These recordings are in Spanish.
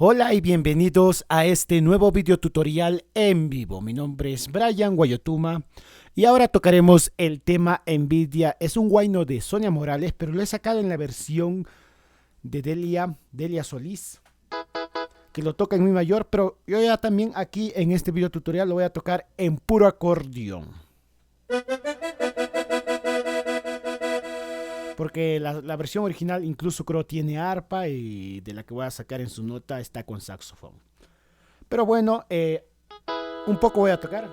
Hola y bienvenidos a este nuevo video tutorial en vivo. Mi nombre es Brian Guayotuma y ahora tocaremos el tema Envidia. Es un guayno de Sonia Morales, pero lo he sacado en la versión de Delia Solís, que lo toca en mi mayor, pero yo ya también aquí en este video tutorial lo voy a tocar en puro acordeón. Porque la versión original incluso creo tiene arpa y de la que voy a sacar en su nota está con saxofón. Pero bueno, un poco voy a tocar.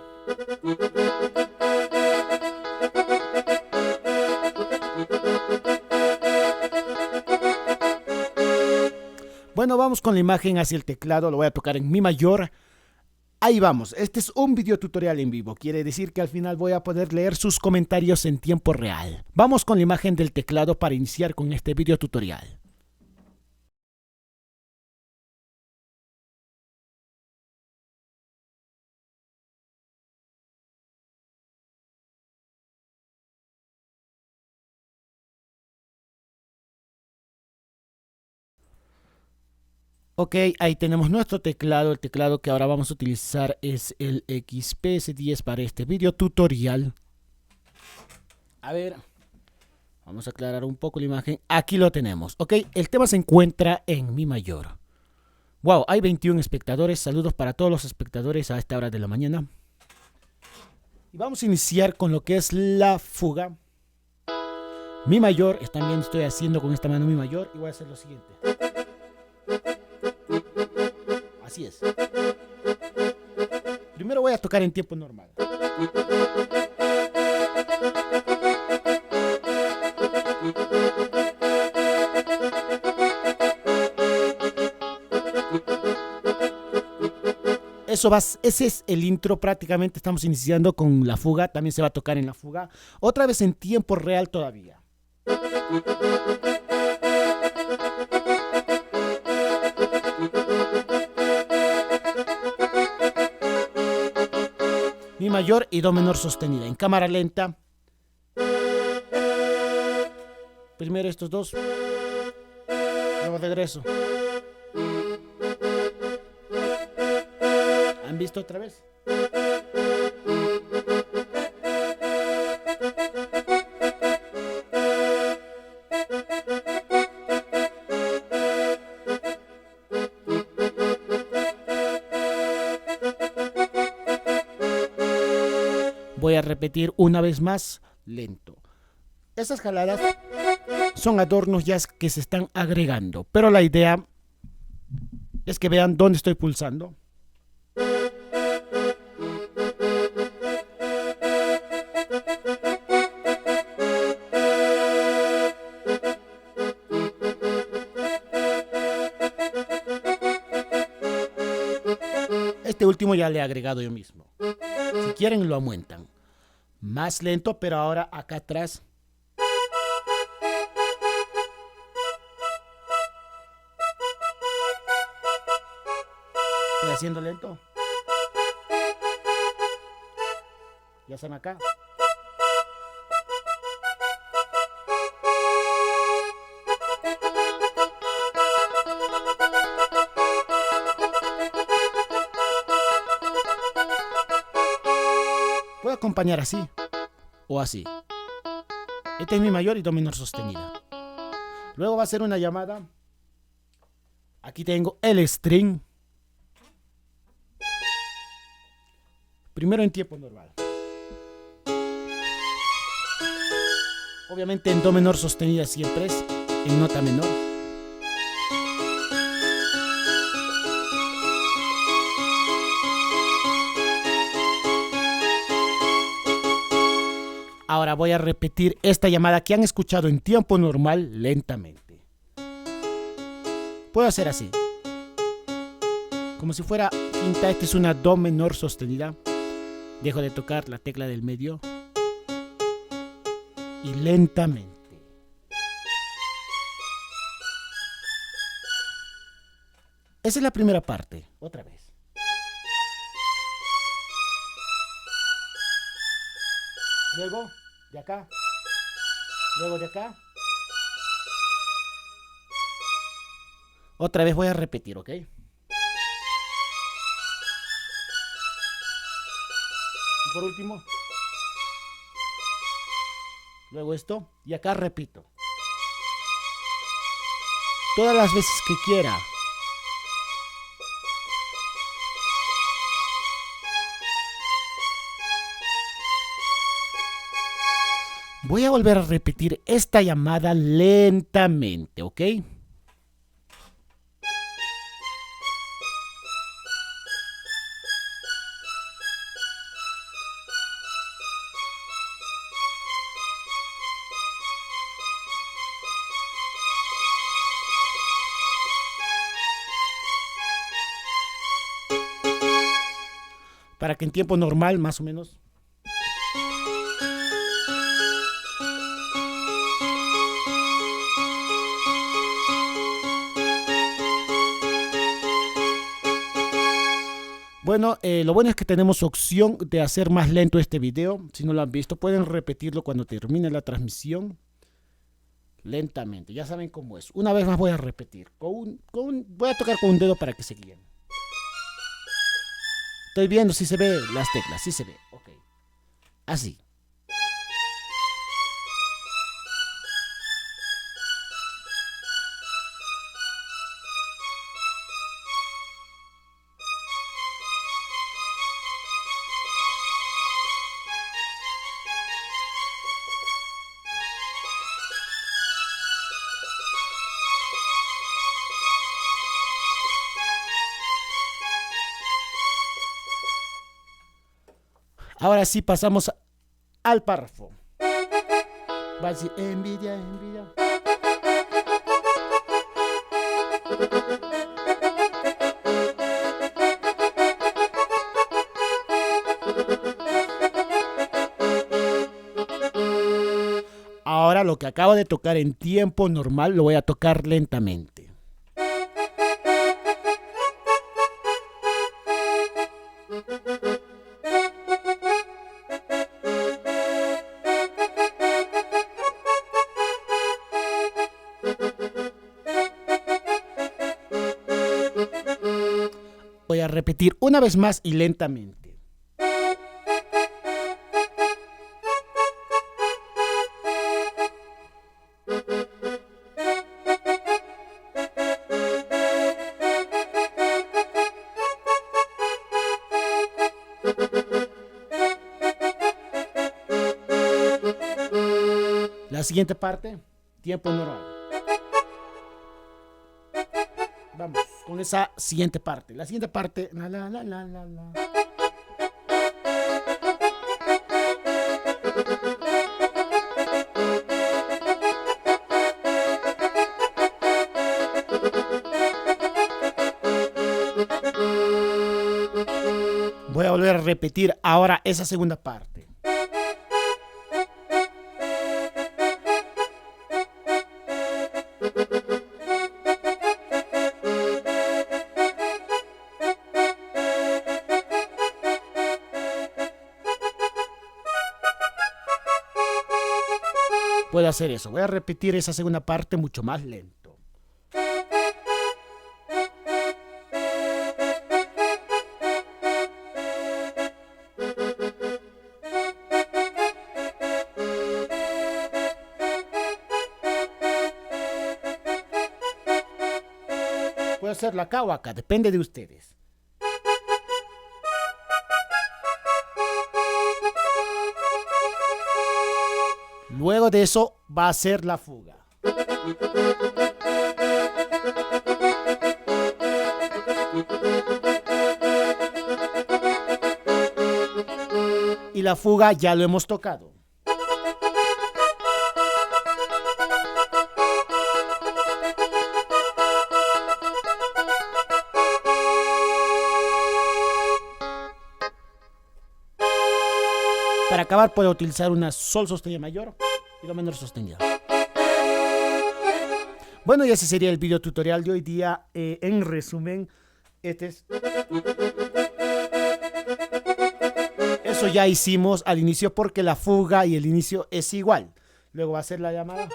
Bueno, vamos con la imagen hacia el teclado, lo voy a tocar en mi mayor. Ahí vamos, este es un video tutorial en vivo, quiere decir que al final voy a poder leer sus comentarios en tiempo real. Vamos con la imagen del teclado para iniciar con este video tutorial. Ok, ahí tenemos nuestro teclado. El teclado que ahora vamos a utilizar es el XPS10 para este video tutorial. A ver, vamos a aclarar un poco la imagen. Aquí lo tenemos. Ok, el tema se encuentra en mi mayor. Wow, hay 21 espectadores. Saludos para todos los espectadores a esta hora de la mañana. Y vamos a iniciar con lo que es la fuga. Mi mayor, también estoy haciendo con esta mano mi mayor y voy a hacer lo siguiente. Así es. Primero voy a tocar en tiempo normal. Ese es el intro, prácticamente estamos iniciando con la fuga, también se va a tocar en la fuga, otra vez en tiempo real todavía. Mi mayor y do menor sostenida en cámara lenta. Primero estos dos, luego regreso. ¿Han visto otra vez? Voy a repetir una vez más, lento. Esas jaladas son adornos ya que se están agregando, pero la idea es que vean dónde estoy pulsando. Este último ya le he agregado yo mismo. Si quieren lo aumentan. Más lento, pero ahora acá atrás. Estoy haciendo lento. Ya están acá. Puedo acompañar así o así. Este es mi mayor y do menor sostenida. Luego va a ser una llamada. Aquí tengo el string. Primero en tiempo normal. Obviamente en do menor sostenida siempre es en nota menor. Ahora voy a repetir esta llamada que han escuchado en tiempo normal lentamente. Puedo hacer así. Como si fuera quinta, esta es una do menor sostenida. Dejo de tocar la tecla del medio. Y lentamente. Esa es la primera parte. Otra vez. Luego de acá. Luego de acá. Otra vez voy a repetir, ¿ok? por último. Luego esto. Y acá repito. Todas las veces que quiera. Voy a volver a repetir esta llamada lentamente, ¿ok? Para que en tiempo normal, más o menos. Bueno, lo bueno es que tenemos opción de hacer más lento este video. Si no lo han visto, pueden repetirlo cuando termine la transmisión. Lentamente, ya saben cómo es. Una vez más voy a repetir. Voy a tocar con un dedo para que se guíen. Estoy viendo si se ve las teclas, si se ve. Ok. Así. Ahora sí pasamos al párrafo. Va a decir envidia, envidia. Ahora lo que acabo de tocar en tiempo normal lo voy a tocar lentamente. Voy a repetir una vez más y lentamente. La siguiente parte, tiempo normal. Vamos con esa siguiente parte. La siguiente parte. La, la, la, la, la, la. Voy a volver a repetir ahora esa segunda parte. Puedo hacer eso. Voy a repetir esa segunda parte mucho más lento. Puedo hacerlo acá o acá, depende de ustedes. Luego de eso va a ser la fuga. Y la fuga ya lo hemos tocado. Para acabar puedo utilizar una sol sostenido mayor y do menor sostenido. Bueno, y ese sería el video tutorial de hoy día. En resumen, eso ya hicimos al inicio porque la fuga y el inicio es igual. Luego va a ser la llamada.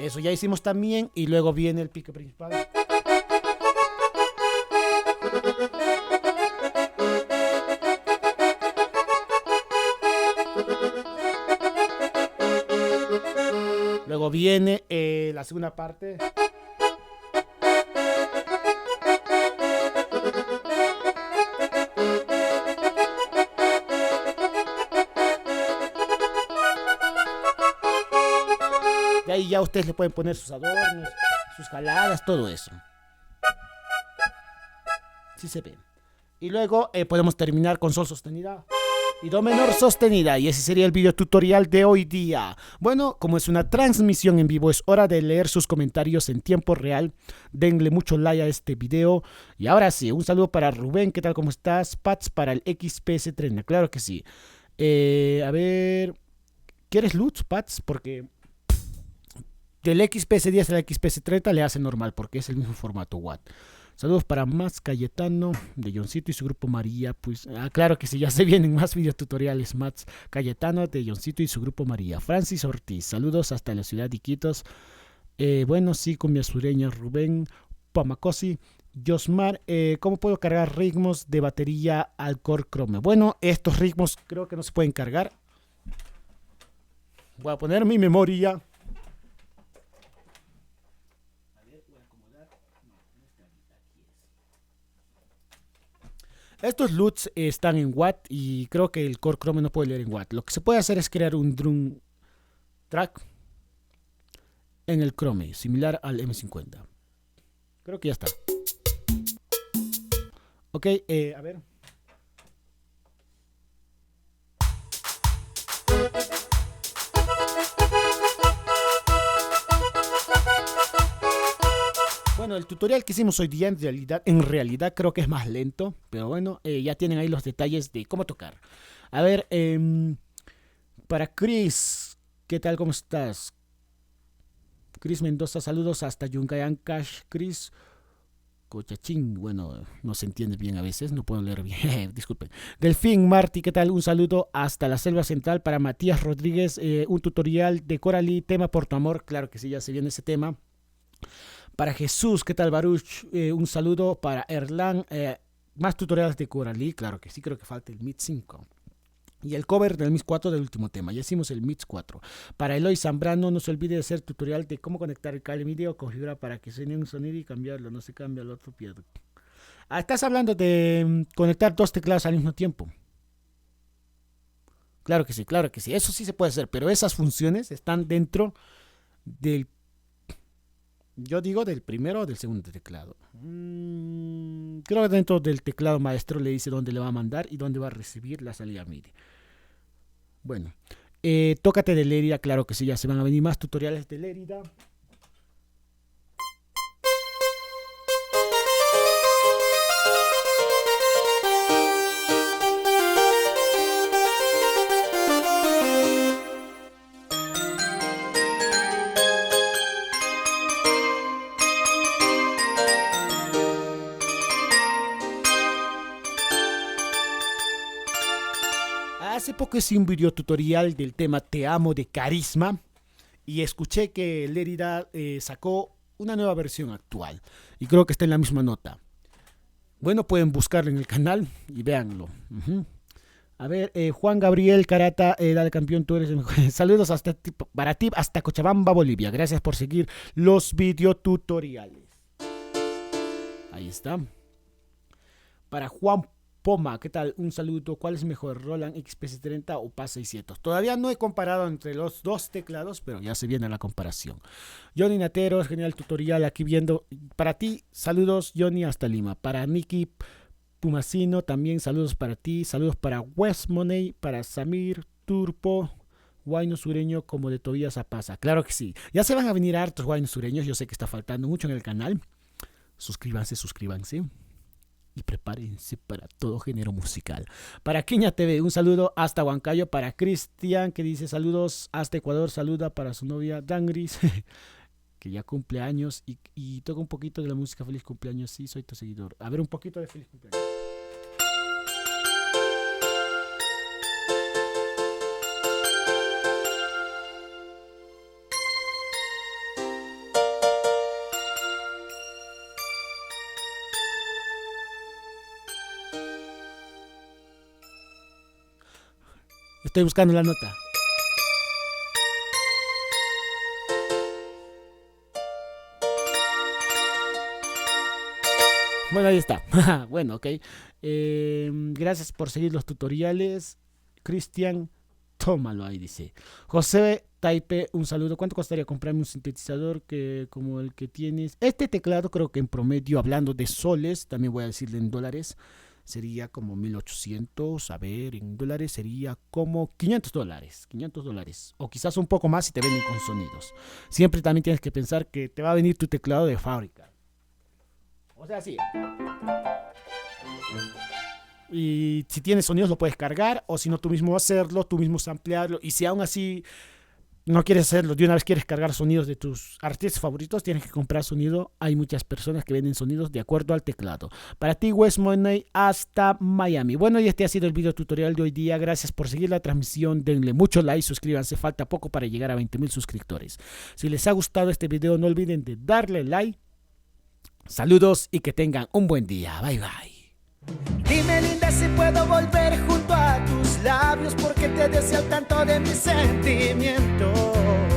Eso ya hicimos también. Y luego viene el pique principal. Luego viene la segunda parte. De ahí ya ustedes le pueden poner sus adornos, sus jaladas, todo eso. Sí se ve. Y luego podemos terminar con sol sostenida y do menor sostenida. Y ese sería el video tutorial de hoy día. Bueno, como es una transmisión en vivo, es hora de leer sus comentarios en tiempo real. Denle mucho like a este video. Y ahora sí, un saludo para Rubén. ¿Qué tal? ¿Cómo estás? Pats para el XPS30. Claro que sí. A ver, ¿quieres loot, Pats? Porque del XPS10 al XPS30 le hace normal porque es el mismo formato Watt. Saludos para Más Cayetano de Johncito y su grupo María. Pues, claro que sí, ya se vienen más videotutoriales. Más Cayetano de Johncito y su grupo María. Francis Ortiz, saludos hasta la ciudad de Iquitos. Bueno, sí, con mi sureña Rubén Pamacosi. Josmar, ¿cómo puedo cargar ritmos de batería al Core Chrome? Bueno, estos ritmos creo que no se pueden cargar. Voy a poner mi memoria. Estos LUTs están en Watt y creo que el Core Chrome no puede leer en Watt. Lo que se puede hacer es crear un drum track en el Chrome, similar al M50. Creo que ya está. Ok, a ver. Bueno, el tutorial que hicimos hoy día en realidad creo que es más lento, pero bueno, ya tienen ahí los detalles de cómo tocar. A ver, para Chris, ¿qué tal? ¿Cómo estás? Chris Mendoza, saludos hasta Yungay Cash. Chris Cochachín, bueno, no se entiende bien a veces, no puedo leer bien, disculpen. Delfín Martí, ¿qué tal? Un saludo hasta la selva central para Matías Rodríguez, un tutorial de Coralie, tema por tu amor, claro que sí, ya se viene ese tema. Para Jesús, ¿qué tal, Baruch? Un saludo para Erlan. Más tutoriales de Coralie, claro que sí, creo que falta el Mix 5. Y el cover del Mix 4 del último tema. Ya hicimos el Mix 4. Para Eloy Zambrano, no se olvide de hacer tutorial de cómo conectar el cable MIDI, configurar para que suene un sonido y cambiarlo. No se cambia el otro pierde. Estás hablando de conectar dos teclados al mismo tiempo. Claro que sí, claro que sí. Eso sí se puede hacer, pero esas funciones están dentro del... Yo digo del primero o del segundo teclado. Creo que dentro del teclado maestro le dice dónde le va a mandar y dónde va a recibir la salida MIDI. Bueno, tócate de Lérida, claro que sí, ya se van a venir más tutoriales de Lérida. Hace poco hice un video tutorial del tema Te amo de Carisma y escuché que Lérida sacó una nueva versión actual y creo que está en la misma nota. Bueno, pueden buscarlo en el canal y véanlo. A ver, Juan Gabriel Carata, dale campeón, tú eres el mejor. Saludos para ti hasta Cochabamba, Bolivia. Gracias por seguir los videotutoriales. Ahí está. Para Juan Poma, ¿qué tal? Un saludo. ¿Cuál es mejor, Roland XPS30 o PAS 600? Todavía no he comparado entre los dos teclados, pero ya se viene la comparación. Johnny Nateros, genial tutorial aquí viendo. Para ti, saludos, Johnny, hasta Lima. Para Nicky Pumacino, también saludos para ti. Saludos para West Money, para Samir Turpo, guayno sureño como de Tobías Apaza. Claro que sí. Ya se van a venir hartos guaynos sureños. Yo sé que está faltando mucho en el canal. Suscríbanse, suscríbanse. Y prepárense para todo género musical. Para Quiña TV, un saludo hasta Huancayo. Para Cristian, que dice saludos hasta Ecuador. Saluda para su novia Dangris, que ya cumple años. Y toca un poquito de la música Feliz Cumpleaños. Sí, soy tu seguidor. A ver, un poquito de Feliz Cumpleaños. Estoy buscando la nota. Bueno, ahí está. Bueno, ok. Gracias por seguir los tutoriales. Cristian, tómalo ahí, dice. José Taipe, un saludo. ¿Cuánto costaría comprarme un sintetizador como el que tienes? Este teclado creo que en promedio, hablando de soles, también voy a decirle en dólares, sería como 1800. A ver, en dólares sería como $500. $500. O quizás un poco más si te venden con sonidos. Siempre también tienes que pensar que te va a venir tu teclado de fábrica. O sea, sí. Y si tienes sonidos lo puedes cargar, o si no tú mismo hacerlo, tú mismo samplearlo. Y si aún así no quieres hacerlo, de una vez quieres cargar sonidos de tus artistas favoritos, tienes que comprar sonido. Hay muchas personas que venden sonidos de acuerdo al teclado. Para ti, West Money, hasta Miami. Bueno, y este ha sido el video tutorial de hoy día. Gracias por seguir la transmisión. Denle mucho like, suscríbanse. Falta poco para llegar a 20,000 suscriptores. Si les ha gustado este video, no olviden de darle like. Saludos y que tengan un buen día. Bye bye. Dime, linda, si puedo volver junto a tus labios, porque te deseo tanto de mis sentimientos.